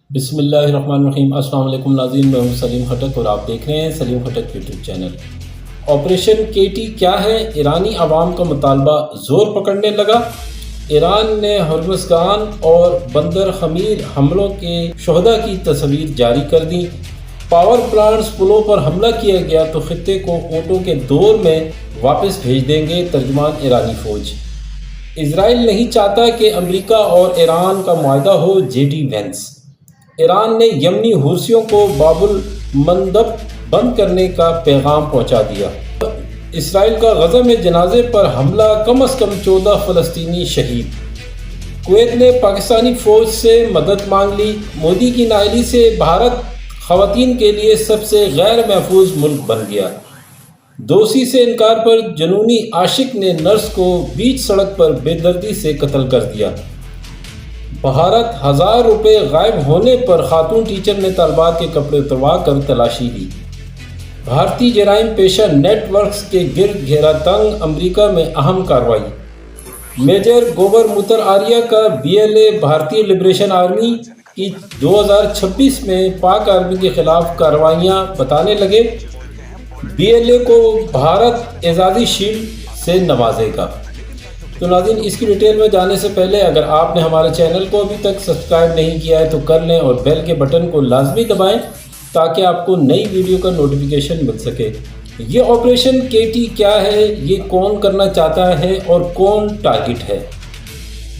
بسم اللہ الرحمن الرحیم۔ السلام علیکم ناظرین، میں ہوں سلیم خٹک اور آپ دیکھ رہے ہیں Saleem Khattak YouTube channel. Operation KT کیا ہے؟ ایرانی عوام کا مطالبہ زور پکڑنے لگا۔ ایران نے ہرمزگان اور بندر خمیر حملوں کے شہداء کی تصاویر جاری کر دیں۔ پاور پلانٹس پلوں پر حملہ کیا گیا تو خطے کو اونٹوں کے دور میں واپس بھیج دیں گے، ترجمان ایرانی فوج۔ اسرائیل نہیں چاہتا کہ امریکہ اور ایران کا معاہدہ ہو، JD وینس۔ ایران نے یمنی حوثیوں کو باب المندب بند کرنے کا پیغام پہنچا دیا۔ اسرائیل کا غزہ میں جنازے پر حملہ، کم از کم 14 فلسطینی شہید۔ کویت نے پاکستانی فوج سے مدد مانگ لی۔ مودی کی نااہلی سے بھارت خواتین کے لیے سب سے غیر محفوظ ملک بن گیا۔ دوشی سے انکار پر جنونی عاشق نے نرس کو بیچ سڑک پر بے دردی سے قتل کر دیا۔ بھارت 1000 روپے غائب ہونے پر خاتون ٹیچر نے طالبات کے کپڑے اتروا کر تلاشی لی۔ بھارتی جرائم پیشہ نیٹ ورکس کے گرد گھیرا تنگ، امریکہ میں اہم کارروائی۔ میجر گوبر متر آریہ کا BLA بھارتی لبریشن آرمی کی 2026 میں پاک آرمی کے خلاف کارروائیاں بتانے لگے۔ BLA کو بھارت اعزازی شیلڈ سے نوازے گا۔ تو ناظرین، اس کی ڈیٹیل میں جانے سے پہلے اگر آپ نے ہمارے چینل کو ابھی تک سبسکرائب نہیں کیا ہے تو کر لیں اور بیل کے بٹن کو لازمی دبائیں تاکہ آپ کو نئی ویڈیو کا نوٹیفیکیشن مل سکے۔ یہ آپریشن KT کیا ہے، یہ کون کرنا چاہتا ہے اور کون ٹارگٹ ہے؟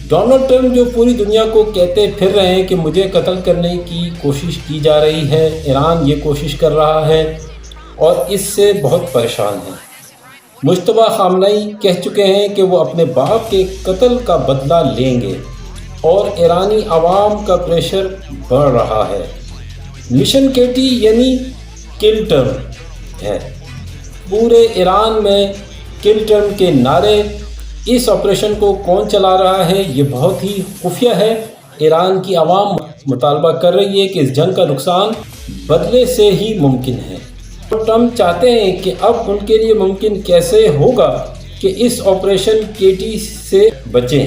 ڈونلڈ ٹرمپ جو پوری دنیا کو کہتے پھر رہے ہیں کہ مجھے قتل کرنے کی کوشش کی جا رہی ہے، ایران یہ کوشش کر رہا ہے اور اس سے بہت پریشان ہے۔ مجتبیٰ خامنئی کہہ چکے ہیں کہ وہ اپنے باپ کے قتل کا بدلہ لیں گے اور ایرانی عوام کا پریشر بڑھ رہا ہے۔ مشن KT یعنی کل ٹرم ہے۔ پورے ایران میں کل ٹرم کے نعرے۔ اس آپریشن کو کون چلا رہا ہے؟ یہ بہت ہی خفیہ ہے۔ ایران کی عوام مطالبہ کر رہی ہے کہ اس جنگ کا نقصان بدلے سے ہی ممکن ہے۔ ٹرمپ چاہتے ہیں کہ اب ان کے لیے ممکن کیسے ہوگا کہ اس آپریشن KT سے بچیں۔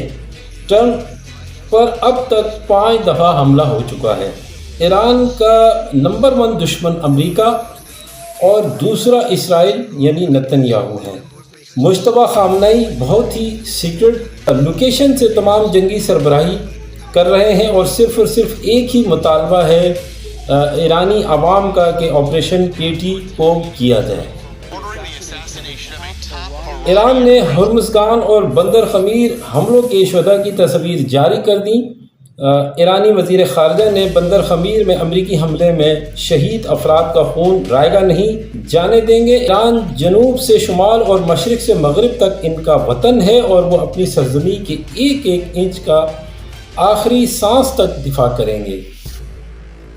ٹرمپ پر اب تک 5 دفعہ حملہ ہو چکا ہے۔ ایران کا نمبر 1 دشمن امریکہ اور دوسرا اسرائیل یعنی نتنیاہو ہے۔ مجتبیٰ خامنئی بہت ہی سیکرٹ لوکیشن سے تمام جنگی سربراہی کر رہے ہیں اور صرف ایک ہی مطالبہ ہے ایرانی عوام کا کہ آپریشن KT کو کیا جائے۔ ایران نے ہرمزگان اور بندر خمیر حملوں کے شہداء کی تصاویر جاری کر دیں۔ ایرانی وزیر خارجہ نے بندر خمیر میں امریکی حملے میں شہید افراد کا خون رائیگاں نہیں جانے دیں گے۔ ایران جنوب سے شمال اور مشرق سے مغرب تک ان کا وطن ہے اور وہ اپنی سرزمین کے ایک انچ کا آخری سانس تک دفاع کریں گے۔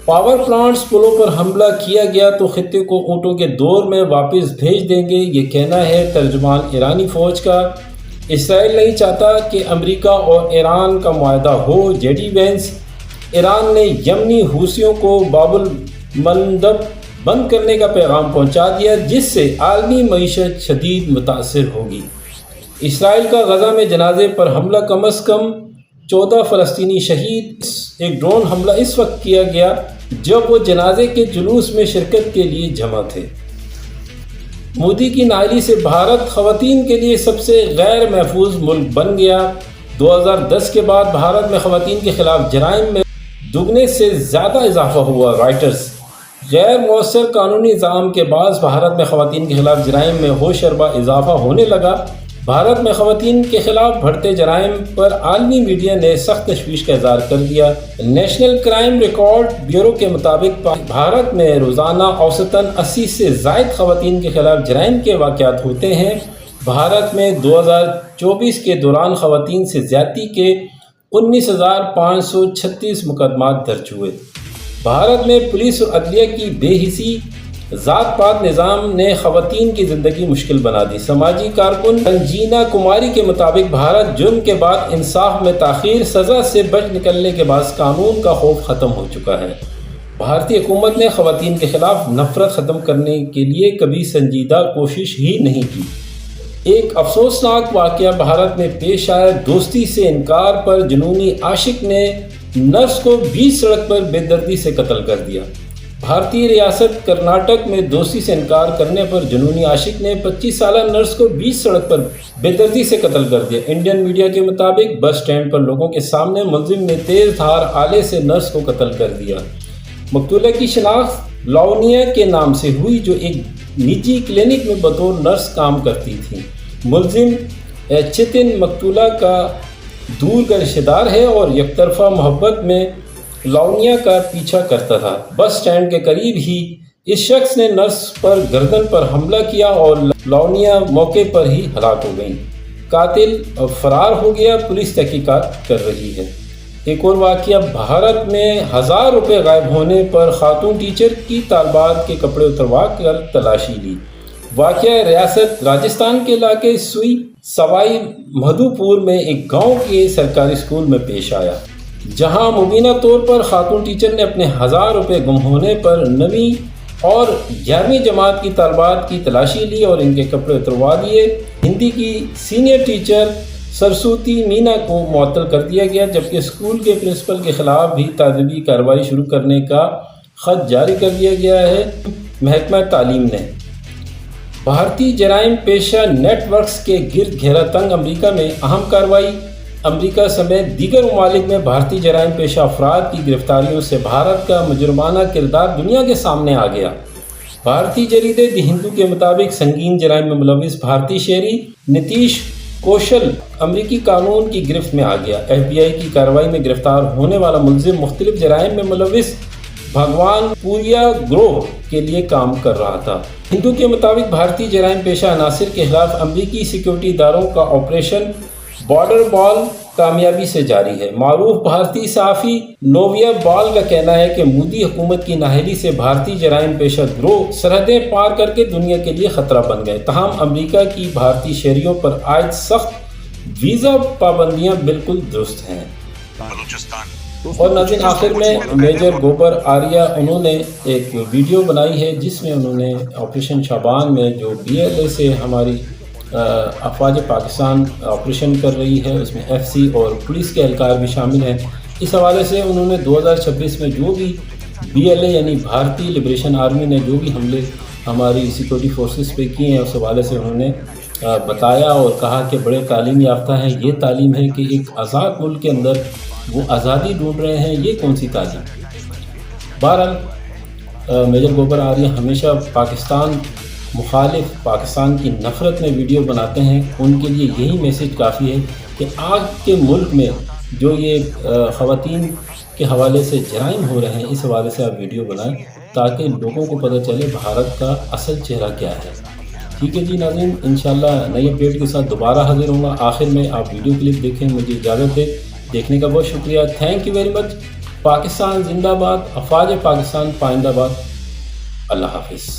پاور پلانٹس پلوں پر حملہ کیا گیا تو خطے کو اونٹوں کے دور میں واپس بھیج دیں گے، یہ کہنا ہے ترجمان ایرانی فوج کا۔ اسرائیل نہیں چاہتا کہ امریکہ اور ایران کا معاہدہ ہو، JD وینس۔ ایران نے یمنی حوثیوں کو باب المندب بند کرنے کا پیغام پہنچا دیا، جس سے عالمی معیشت شدید متاثر ہوگی۔ اسرائیل کا غزہ میں جنازے پر حملہ، کم از کم 14 فلسطینی شہید۔ ایک ڈرون حملہ اس وقت کیا گیا جب وہ جنازے کے جلوس میں شرکت کے لیے جمع تھے۔ مودی کی نااہلی سے بھارت خواتین کے لیے سب سے غیر محفوظ ملک بن گیا۔ 2010 کے بعد بھارت میں خواتین کے خلاف جرائم میں دگنے سے زیادہ اضافہ ہوا۔ رائٹرز۔ غیر مؤثر قانونی نظام کے باعث بھارت میں خواتین کے خلاف جرائم میں ہوشربا اضافہ ہونے لگا۔ بھارت میں خواتین کے خلاف بڑھتے جرائم پر عالمی میڈیا نے سخت تشویش کا اظہار کر دیا۔ نیشنل کرائم ریکارڈ بیورو کے مطابق بھارت میں روزانہ اوسطاً 80 سے زائد خواتین کے خلاف جرائم کے واقعات ہوتے ہیں۔ بھارت میں 2024 کے دوران خواتین سے زیادتی کے 19,536 مقدمات درج ہوئے۔ بھارت میں پولیس اور عدلیہ کی بے حسی، ذات پات نظام نے خواتین کی زندگی مشکل بنا دی۔ سماجی کارکن رنجینا کماری کے مطابق بھارت جرم کے بعد انصاف میں تاخیر، سزا سے بچ نکلنے کے بعد قانون کا خوف ختم ہو چکا ہے۔ بھارتی حکومت نے خواتین کے خلاف نفرت ختم کرنے کے لیے کبھی سنجیدہ کوشش ہی نہیں کی۔ ایک افسوسناک واقعہ بھارت میں پیش آیا۔ دوستی سے انکار پر جنونی عاشق نے नर्स को बीच सड़क पर बेदर्दी से कत्ल कर दिया। भारतीय रियासत कर्नाटक में दोषी से इनकार करने पर जुनूनी आशिक ने 25 साल नर्स को बीच सड़क पर बेदर्दी से कत्ल कर दिया। इंडियन मीडिया के मुताबिक बस स्टैंड पर लोगों के सामने मुलजिम ने तेज धार आले से नर्स को कत्ल कर दिया। मकतूला की शनाख्त लावनिया के नाम से हुई, जो एक निजी क्लिनिक में बतौर नर्स काम करती थी। मुलजिम चितिन मकतूला का दूर का रिश्तेदार है और एकतरफा मोहब्बत में लावनिया का पीछा करता था। बस स्टैंड के करीब ही इस शख्स ने नर्स पर गर्दन पर हमला किया और लावनिया मौके पर ही हलाक हो गई। कातिल फरार हो गया, पुलिस तहकीकात कर रही है। एक और वाक़या, भारत में 1000 रुपये गायब होने पर खातून टीचर की तालबात के कपड़े उतरवा कर तलाशी ली। वाक़या रियासत राजस्थान के इलाके सुई सवाई मधुपुर में एक गांव के सरकारी स्कूल में पेश आया, जहां मुबीना तौर पर खातून टीचर ने अपने 1000 रुपये गुम होने पर 9वीं और 11वीं जमात की तालबात की तलाशी ली और इनके कपड़े उतरवा दिए। हिंदी की सीनियर टीचर सरस्वती मीना को मुअत्तल कर दिया गया, जबकि स्कूल के प्रिंसिपल के खिलाफ भी तादीबी कार्रवाई शुरू करने का खत जारी कर दिया गया है। महकमा तालीम ने भारतीय जराइम पेशा नेटवर्क्स के गिरद घेरा तंग। अमरीका में अहम कार्रवाई। अमरीका समेत दीगर ममालिक में भारतीय जराइम पेशा अफराद की गिरफ्तारियों से भारत का मुजरमाना किरदार दुनिया के सामने आ गया। भारतीय जरीदे द हिंदू के मुताबिक संगीन जराइम में मुलविस भारतीय शहरी नीतीश कौशल अमरीकी कानून की गिरफ्त में आ गया। FBI की कार्रवाई में गिरफ्तार होने वाला मुलजिम मुख्तलिफ जराइम में मुलविस भगवान पुरिया ग्रोह के लिए काम कर रहा था। हिंदू के मुताबिक भारतीय जराइम पेशा अनासिर के खिलाफ अमरीकी सिक्योरिटी इदारों का ऑपरेशन बॉर्डर बॉल कामयाबी से जारी है। मारूफ भारतीय सहाफ़ी नोविया बॉल का कहना है कि मोदी हुकूमत की नाअहली से भारतीय जराइम पेशा गिरोह सरहदें पार करके दुनिया के लिए ख़तरा बन गए। तमाम अमरीका की भारतीय शहरियों पर आयद सख्त वीज़ा पाबंदियाँ बिल्कुल दुरुस्त हैं। और नाज़रीन, आखिर में मेजर गोबर आर्या उन्होंने एक वीडियो बनाई है जिसमें उन्होंने ऑपरेशन शाबान में जो BLA से हमारी अफवाज पाकिस्तान ऑपरेशन कर रही है, उसमें FC और पुलिस के एहलकार भी शामिल हैं। इस हवाले से उन्होंने 2026 में जो भी BLA यानी भारतीय लिबरेशन आर्मी ने जो भी हमले हमारी सिक्योरिटी फोर्सेस पे किए हैं, उस हवाले से उन्होंने बताया और कहा कि बड़े तालीम याफ्ता हैं। ये तालीम है कि एक आज़ाद मुल्क के अंदर वो आज़ादी ढूंढ रहे हैं, ये कौन सी तालीम। बहरहाल मेजर गोबर आर्या हमेशा पाकिस्तान मुखालिफ, पाकिस्तान की नफ़रत में वीडियो बनाते हैं। उनके लिए यही मैसेज काफ़ी है कि आज के मुल्क में जो ये ख़वातीन के हवाले से जराइम हो रहे हैं, इस हवाले से आप वीडियो बनाएं ताकि लोगों को पता चले भारत का असल चेहरा क्या है। ठीक है जी नाज़रीन, इंशाल्लाह नई अपडेट के साथ दोबारा हाजिर होगा। आखिर में आप वीडियो क्लिप देखें। मुझे इजाज़त दे, देखने का बहुत शुक्रिया। Thank you very much. Pakistan जिंदाबाद, अफवाज पाकिस्तान पाइंदाबाद। अल्लाह हाफिज़।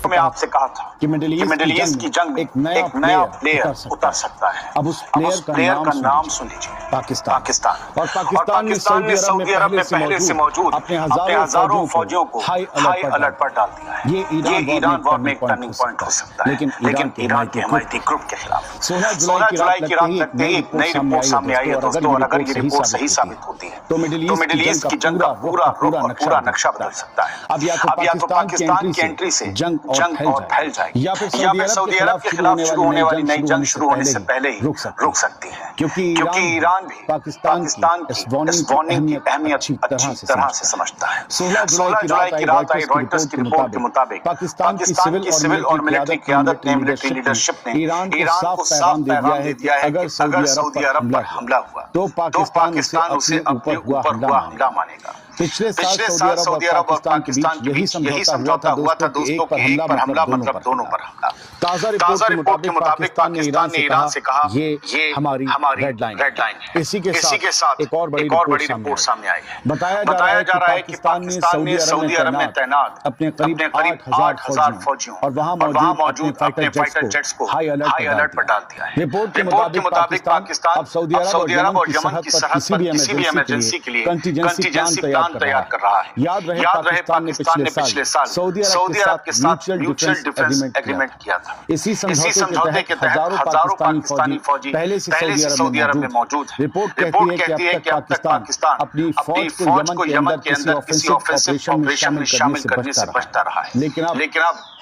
मैं आपसे कहा था कि मिडिल ईस्ट की जंग में एक नया प्लेयर उतर सकता है। अब उस प्लेयर का नाम सुन लीजिए, पाकिस्तान। और पाकिस्तान ने सऊदी अरब में पहले से मौजूद अपने हजारों फौजियों को हाई अलर्ट पर डाल दिया है। ये ईरान वॉर में एक टर्निंग पॉइंट हो सकता है, लेकिन ईरान के हमायती ग्रुप के खिलाफ 16 जुलाई की रात लगते ही नई रिपोर्ट सामने आई है दोस्तों। और अगर ये रिपोर्ट सही साबित होती है तो मिडिल ईस्ट की जंग का पूरा रुख और पूरा नक्शा बदल सकता है। अब या तो पाकिस्तान की एंट्री से जंग और फैल जाएगी, या फिर सऊदी अरब के खिलाफ शुरू होने वाली नई जंग शुरू होने से पहले ही रुक सकती है, क्योंकि ईरान भी पाकिस्तान की इस वार्निंग की अहमियत अच्छी तरह से समझता है। 16 जुलाई की रात आई रॉयटर्स की रिपोर्ट के मुताबिक पाकिस्तान की सिविल और मिलिट्री क़यादत ने, मिलिट्री लीडरशिप ने ईरान को साफ पैगाम दे दिया है कि अगर सऊदी अरब पर हमला हुआ तो पाकिस्तान उसे अपने ऊपर हुआ हमला मानेगा। पिछले साल सऊदी अरब और पाकिस्तान के बीच यही समझौता हुआ था दोस्तों कि एक पर हमला मतलब दोनों पर हमला। ताज़ा रिपोर्ट के मुताबिक पाकिस्तान ने ईरान से कहा ये हमारी रेड लाइन है। इसी के साथ एक और बड़ी रिपोर्ट सामने आई है। बताया जा रहा है कि पाकिस्तान ने सऊदी अरब में तैनात अपने करीब 8,000 फौजियों और वहां मौजूद अपने फाइटर जेट्स को हाई अलर्ट पर डाल दिया है। रिपोर्ट के मुताबिक पाकिस्तान अब सऊदी अरब और यमन की सरहद पर किसी भी इमरजेंसी के लिए कंटीजेंसी प्लान तैयार कर रहा है। याद रहे पाकिस्तान ने पिछले साल सऊदी अरब के साथ म्यूचुअल डिफेंस एग्रीमेंट किया था। इसी समझौते के तहत हजारों पाकिस्तानी फौजी पहले से सऊदी अरब में मौजूद हैं। रिपोर्ट कहती है कि अब तक पाकिस्तान अपनी फौज को यमन के अंदर किसी ऑफेंसिव ऑपरेशन में शामिल करने से बचता रहा है, लेकिन अब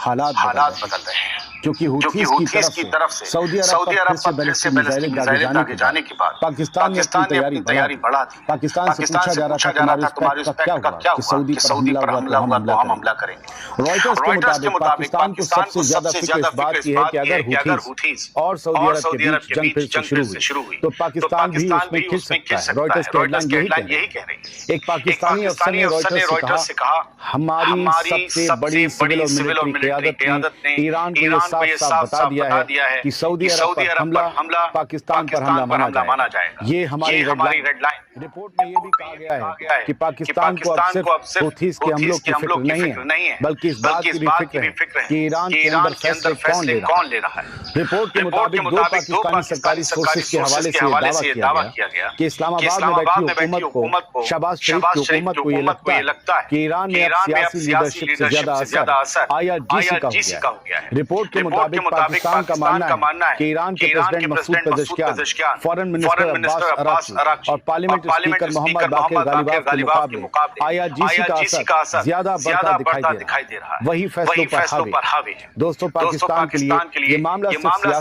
हालात बदल रहे हैं, क्योंकि हुथीस की तरफ से सऊदी अरब पर फिर से बैलिस्टिक मिसाइलें दागे जाने के बाद पाकिस्तान ने अपनी तैयारी बढ़ा दी। पाकिस्तान से पूछा जा रहा था तुम्हारे उस पैक्ट का क्या हुआ कि सऊदी पर हमला हुआ तो हम हमला करेंगे। रॉयटर्स के मुताबिक पाकिस्तान को सबसे ज्यादा फिक्र इस बात की है कि अगर हुथीस और सऊदी अरब के बीच जंग फिर से शुरू हुई तो पाकिस्तान भी उसमें खिंच सकता है। रॉयटर्स की हेडलाइन यही कह रही है। एक पाकिस्तानी अफसर ने रॉयटर्स से कहा, हमारी सबसे बड़ी सिविल और मिलिट्री क़यादत ने ईरान को ये साफ बता दिया है कि सऊदी अरब पर हमला पाकिस्तान पर हमला माना जाएगा। ये हमारी रेड लाइन। रिपोर्ट में ये भी कहा गया है कि पाकिस्तान को अब सिर्फ हुथीस के हमलों की फिक्र नहीं है, बल्कि इस बात की भी फिक्र है कि ईरान के अंदर फैसले कौन ले रहा है। रिपोर्ट के मुताबिक दो पाकिस्तानी सरकारी सोर्सेज के हवाले से दावा किया गया कि इस्लामाबाद में बैठी हुकूमत को, शहबाज शरीफ की हुकूमत को ये लगता है कि ईरान में अब सियासी लीडरशिप से ज्यादा असर IRGC का हो गया है। रिपोर्ट के मुताबिक पाकिस्तान का मानना है कि ईरान के president Masoud Pezeshkian, foreign minister Abbas Araghchi और parliament speaker Mohammad Baqir Ghalibaf के मुकाबले IRGC का असर ज्यादा बढ़ता दिखाई दे रहा है। वही फैसलों पर हावी है। दोस्तों, पाकिस्तान के लिए ये मामला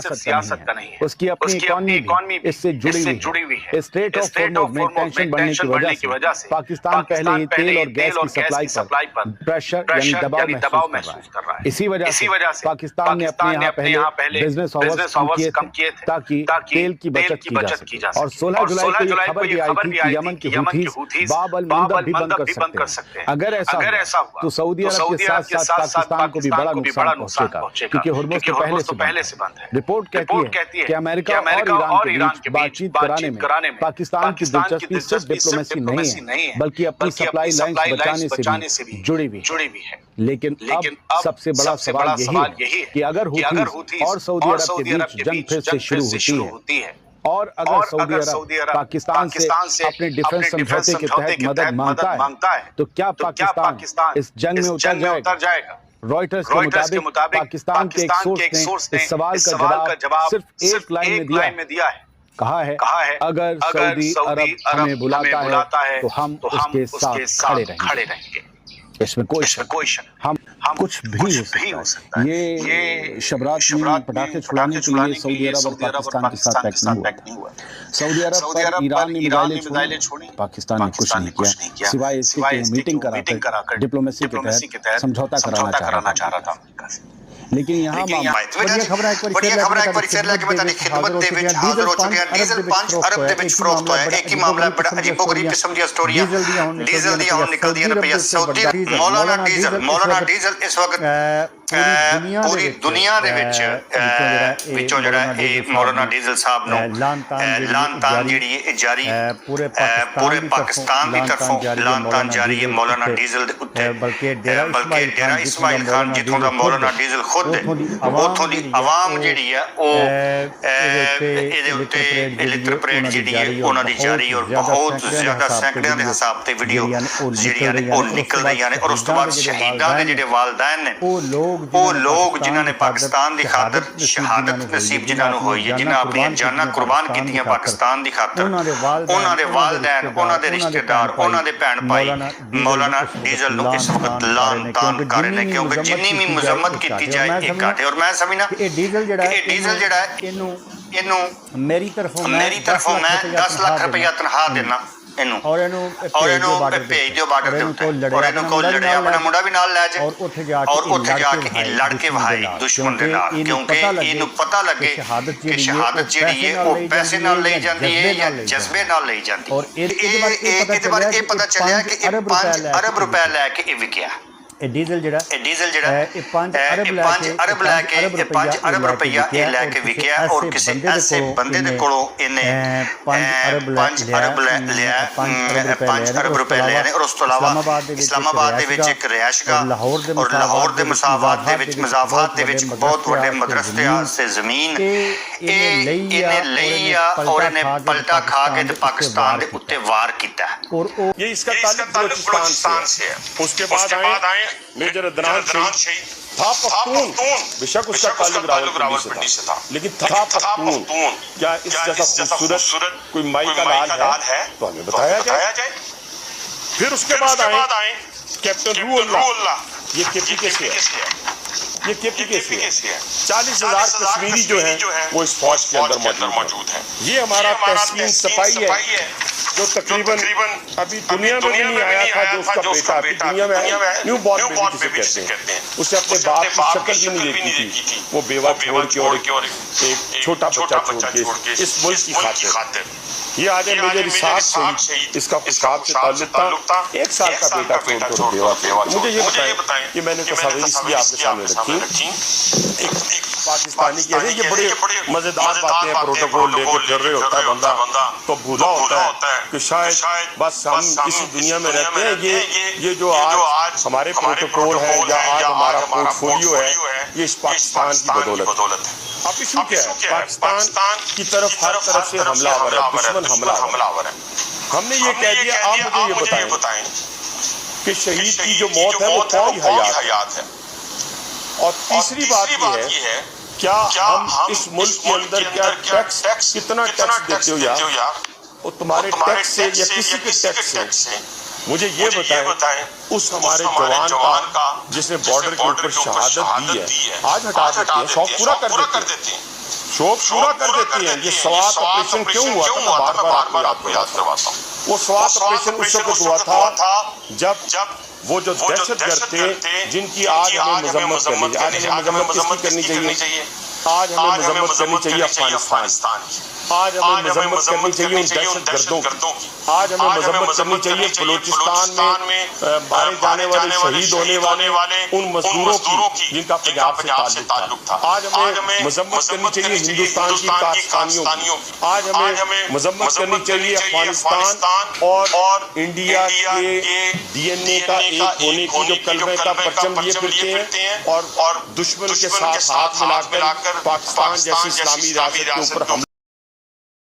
सिर्फ सियासत का नहीं है, उसकी अपनी इकॉनमी इससे जुड़ी हुई है। स्ट्रेट ऑफ हॉर्मुज़ में टेंशन बढ़ने की वजह से पाकिस्तान पहले ही तेल और गैस की सप्लाई पर प्रेशर यानी दबाव महसूस कर रहा है। इसी वजह से पाकिस्तान ने अपने यहाँ पहले बिजनेस आवर्स कम किए थे ताकि तेल की बचत की जा सके। और 16 जुलाई को ये खबर भी आई थी कि यमन के हुथीस बाब अल मंदब भी बंद कर सकते हैं। अगर ऐसा हुआ तो सऊदी अरब के साथ पाकिस्तान को भी बड़ा नुकसान पहुंचेगा, क्योंकि हॉर्मुज़ तो पहले से बंद है। रिपोर्ट कहती है कि अमेरिका और ईरान के बीच बातचीत कराने में पाकिस्तान की दिलचस्पी सिर्फ डिप्लोमेसी नहीं है, बल्कि अपनी सप्लाई लाइंस बचाने से भी जुड़ी हुई है। लेकिन अब सबसे बड़ा सवाल यही है कि अगर हुथीस और सऊदी अरब के बीच जंग फिर से शुरू होती है और अगर सऊदी अरब पाकिस्तान से अपने डिफेंस समझौते के तहत मदद मांगता है तो क्या पाकिस्तान इस जंग में उतर जाएगा? रॉयटर्स के मुताबिक पाकिस्तान के एक सोर्स ने इस सवाल का जवाब सिर्फ एक लाइन में दिया है। कहा है अगर सऊदी अरब हमें बुलाता है तो हम उसके साथ खड़े रहेंगे। इसमें कोई शक हम कुछ भी हो सकता है। ये शबरात में पटाखे छुड़ाने के लिए सऊदी अरब और पाकिस्तान के साथ पैक्ट नहीं हुआ। सऊदी अरब पर ईरान ने मिसाइलें छोड़ी, पाकिस्तान ने कुछ नहीं किया सिवाय इसके कि मीटिंग कराकर डिप्लोमेसी के तहत समझौता कराना चाह रहा था अमेरिका से। लेकिन यहाँ बढ़िया खबर है एक बार शेयर लेके बताने खिदमत ਦੇ ਵਿੱਚ ਹਾਜ਼ਰ ਹੋ ਚੁੱਕੇ ਹਾਂ। ਡੀਜ਼ਲ 5 ਅਰਬ ਦੇ ਵਿੱਚ ਫਰੋਖਤ ਹੋਇਆ। ਇੱਕ ਹੀ ਮਾਮਲਾ ਬੜਾ ਅਜੀਬੋ-ਗਰੀਬ ਕਿਸਮ ਦੀਆਂ ਸਟੋਰੀਆਂ ਡੀਜ਼ਲ ਦੀਆਂ ਹੁਣ ਨਿਕਲਦੀਆਂ ਰੁਪਈਆ ਸਾਊਦੀ ਮੌਲਾਨਾ ਡੀਜ਼ਲ ਇਸ ਵਕਤ ਪੂਰੀ ਦੁਨੀਆ ਦੇ ਵਿੱਚ ਵਿੱਚੋਂ ਜਿਹੜਾ ਇਹ ਮੌਲਾਨਾ ਡੀਜ਼ਲ ਸਾਹਿਬ ਨੂੰ ਲਾਨਤਾਨ ਜਿਹੜੀ ਇਹ ਜਾਰੀ ਪੂਰੇ ਪਾਕਿਸਤਾਨ ਦੀ ਤਰਫੋਂ ਲਾਨਤਾਨ ਜਾਰੀ ਹੈ ਮੌਲਾਨਾ ਡੀਜ਼ਲ ਦੇ ਉੱਤੇ, ਬਲਕਿ ਡੇਰਾ ਇਸਮਾਈਲ ਖਾਨ ਜਿੱਥੋਂ ਦਾ ਮੌਲਾਨਾ ਡੀਜ਼ਲ ਉਥੋਂ ਦੀ ਆਵਾਮ ਜਿਹੜੀ ਆ ਉਹ ਇਹਦੇ ਉੱਤੇ ਇਲੈਕਟ੍ਰੋਪਰੇਟ ਜਿਹੜੀ ਹੈ ਉਹਨਾਂ ਦੀ ਜਾਰੀ ਔਰ ਬਹੁਤ ਜ਼ਿਆਦਾ ਸੈਂਕੜਿਆਂ ਦੇ ਹਿਸਾਬ ਤੇ ਵੀਡੀਓ ਜਿਹੜੀਆਂ ਨੇ ਉਹ ਨਿਕਲ ਰਹੀਆਂ ਨੇ। ਔਰ ਉਸ ਤੋਂ ਬਾਅਦ ਸ਼ਹੀਦਾਂ ਦੇ ਜਿਹੜੇ ਵਾਲदैन ਨੇ ਉਹ ਲੋਕ ਜਿਨ੍ਹਾਂ ਨੇ ਪਾਕਿਸਤਾਨ ਦੀ ਖਾਤਰ ਸ਼ਹਾਦਤ ਨਸੀਬ ਜਿਨ੍ਹਾਂ ਨੂੰ ਹੋਈ ਹੈ, ਜਿਨ੍ਹਾਂ ਆਪਣੀਆਂ ਜਾਨਾਂ ਕੁਰਬਾਨ ਕੀਤੀਆਂ ਪਾਕਿਸਤਾਨ ਦੀ ਖਾਤਰ, ਉਹਨਾਂ ਦੇ ਵਾਲदैन, ਉਹਨਾਂ ਦੇ ਰਿਸ਼ਤੇਦਾਰ, ਉਹਨਾਂ ਦੇ ਭੈਣ ਭਾਈ ਮੌਲਾਨਾ ਡੀਜ਼ਲ ਨੂੰ ਇਸ ਵਕਤ ਲਾਨ ਤਾਨ ਕਰ ਰਹੇ ਨੇ, ਕਿਉਂਕਿ ਜਿੰਨੀ ਵੀ ਮੁਜ਼ੰਮਤ ਕੀਤੀ ਜਾਏ ਇਹ ਘੱਟ ਹੈ। ਔਰ ਮੈਂ ਸਮਝਣਾ ਇਹ ਡੀਜ਼ਲ ਜਿਹੜਾ ਹੈ ਇਹਨੂੰ ਮੇਰੀ ਤਰਫੋਂ ਮੈਂ 10 ਲੱਖ ਰੁਪਇਆ ਤਨਖਾਹ ਦੇਣਾ ਇਹਨੂੰ ਔਰ ਇਹਨੂੰ ਭੇਜ ਦਿਓ ਬਾਰਡਰ ਦੇ ਉੱਤੇ ਔਰ ਇਹਨੂੰ ਕੋਲ ਲੜੇ ਆਪਣਾ ਮੁੰਡਾ ਵੀ ਨਾਲ ਲੈ ਜਾਏ ਔਰ ਉੱਥੇ ਜਾ ਕੇ ਇਹ ਲੜ ਕੇ ਵਹਾਏ ਦੁਸ਼ਮਣ ਦੇ ਨਾਲ, ਕਿਉਂਕਿ ਇਹਨੂੰ ਪਤਾ ਲੱਗੇ ਕਿ ਸ਼ਹਾਦਤ ਜਿਹੜੀ ਹੈ ਉਹ ਪੈਸੇ ਨਾਲ ਲਈ ਜਾਂਦੀ ਹੈ ਜਾਂ ਜਜ਼ਬੇ ਨਾਲ ਲਈ ਜਾਂਦੀ ਹੈ। ਔਰ ਇਹਦੇ ਬਾਰੇ ਇਹ ਪਤਾ ਚੱਲਿਆ ਕਿ ਇਹ 5 ਅਰਬ ਰੁਪਏ ਲੈ ਕੇ ਇਹ ਵਿਕਿਆ। ਇਹ ਡੀਜ਼ਲ ਜਿਹੜਾ ਇਹ 5 ਅਰਬ ਰੁਪਈਆ ਇਹ ਲੈ ਕੇ ਵਿਕਿਆ ਔਰ ਕਿਸੇ ਐਸੇ ਬੰਦੇ ਦੇ ਕੋਲੋਂ ਇਹਨੇ 5 ਅਰਬ ਲਿਆ 5 ਅਰਬ ਰੁਪਏ ਲਏ ਨੇ। ਔਰ ਉਸ ਤੋਂ ਇਲਾਵਾ ਇਸਲਾਮਾਬਾਦ ਦੇ ਵਿੱਚ ਇੱਕ ਰਿਹਾਇਸ਼ਗਾਹ ਔਰ ਲਾਹੌਰ ਦੇ ਮਸਾਫਾਤ ਦੇ ਵਿੱਚ ਬਹੁਤ ਵੱਡੇ ਮਦਰਸੇ ਆਸਤੇ ਜ਼ਮੀਨ ਇਹਨੇ ਲਈ ਆ ਔਰ ਇਹਨੇ ਪਲਟਾ ਖਾ ਕੇ ਤੇ ਪਾਕਿस्तान ਦੇ ਉੱਤੇ ਵਾਰ ਕੀਤਾ। ये इसका ताल्लुक बलूचिस्तान से है। उसके बाद आए मेजर अदनान शहीद تھا پختون بشک اس کا تعلق راولپنڈی سے تھا، لیکن تھا پختون کیا اس جیسا خوبصورت کوئی مائی کا لال ہے تو ہمیں بتایا جائے۔ پھر اس کے بعد آئیں کیپٹن روح اللہ، یہ کیپٹن کیسے ہے؟ یہ کیپٹن کیسے ہے؟ 40,000 کشمیری جو ہیں وہ اس فوج کے اندر موجود ہیں۔ یہ ہمارا تحسین سپاہی ہے جو تقریباً ابھی دنیا میں بھی نہیں آیا تھا، جو اس کا بیٹا ابھی دنیا میں آیا، نیو بورن بیبی جسے کہتے ہیں، اسے اپنے باپ کی شکل بھی نہیں دیکھی تھی، وہ بیوہ چھوڑ کے اور ایک چھوٹا بچہ چھوڑ کے اس ملک کی خاطر۔ یہ آج میجر اسحاق شہید، اس کا اسحاق سے تعلق تھا، 1 سال کا بیٹا چھوڑ کر بیوہ چھوڑ۔ مجھے یہ بتائیں کہ میں نے تصاویر اس لیے آپ کے سامنے رکھی، ایک پاکستانی کی ہے، یہ بڑے مزیدار باتیں ہیں، پروٹوکول لے کے پھر رہے ہوتا ہے بندہ تو بھولا ہوتا ہے کہ شاید بس ہم اسی دنیا میں رہتے ہیں۔ یہ جو آج ہمارے پروٹوکول ہے یا آج ہمارا پورٹ فولیو ہے، یہ اس پاکستان کی بدولت ہے۔ اب ایشو کیا ہے؟ پاکستان کی طرف ہر طرف سے حملہ آور ہے، دشمن حملہ آور ہے۔ ہم نے یہ کہہ دیا، آپ مجھے یہ بتائیں کہ شہید کی جو موت ہے وہ کون حیات ہے؟ اور تیسری بات یہ ہے کیا ہم اس ملک کے اندر کیا ٹیکس، کتنا ٹیکس دیتے ہو یار؟ اور تمہارے ٹیکس سے یا کسی کے ٹیکس سے مجھے یہ بتائیں اس ہمارے جوان کا جس نے بارڈر کے اوپر شہادت دی ہے، آج ہٹا دیتے ہیں، شوق پورا کر دیتے ہیں، شوق پورا کر دیتے ہیں۔ یہ سوات آپریشن کیوں ہوا تھا؟ میں بار بار آپ کو یاد کرواتا ہوں۔ وہ سوات آپریشن اس وقت ہوا تھا جب وہ جو دہشت گرد تھے جن کی آج ہمیں مذمت کرنی چاہیے، آج ہمیں مذمت کس کی کرنی چاہیے؟ آج ہمیں مذمت کرنی چاہیے افغانستان کی، آج ہمیں مذمت کرنی چاہیے ان دہشت گردوں کی، آج ہمیں مذمت کرنی چاہیے بلوچستان میں مارے جانے والے، شہید ہونے والے ان مزدوروں کی جن کا پنجاب سے تعلق تھا، آج ہمیں مذمت کرنی چاہیے ہندوستان کی کارستانیوں کی، آج ہمیں مذمت کرنی چاہیے افغانستان اور انڈیا کے ڈی این اے کا ایک ہونے کی جو کلمہ کا پرچم لیے پھرتے ہیں اور دشمن کے ساتھ ہاتھ ملا کر پاکستان جیسی اسلامی ریاست کے اوپر حملہ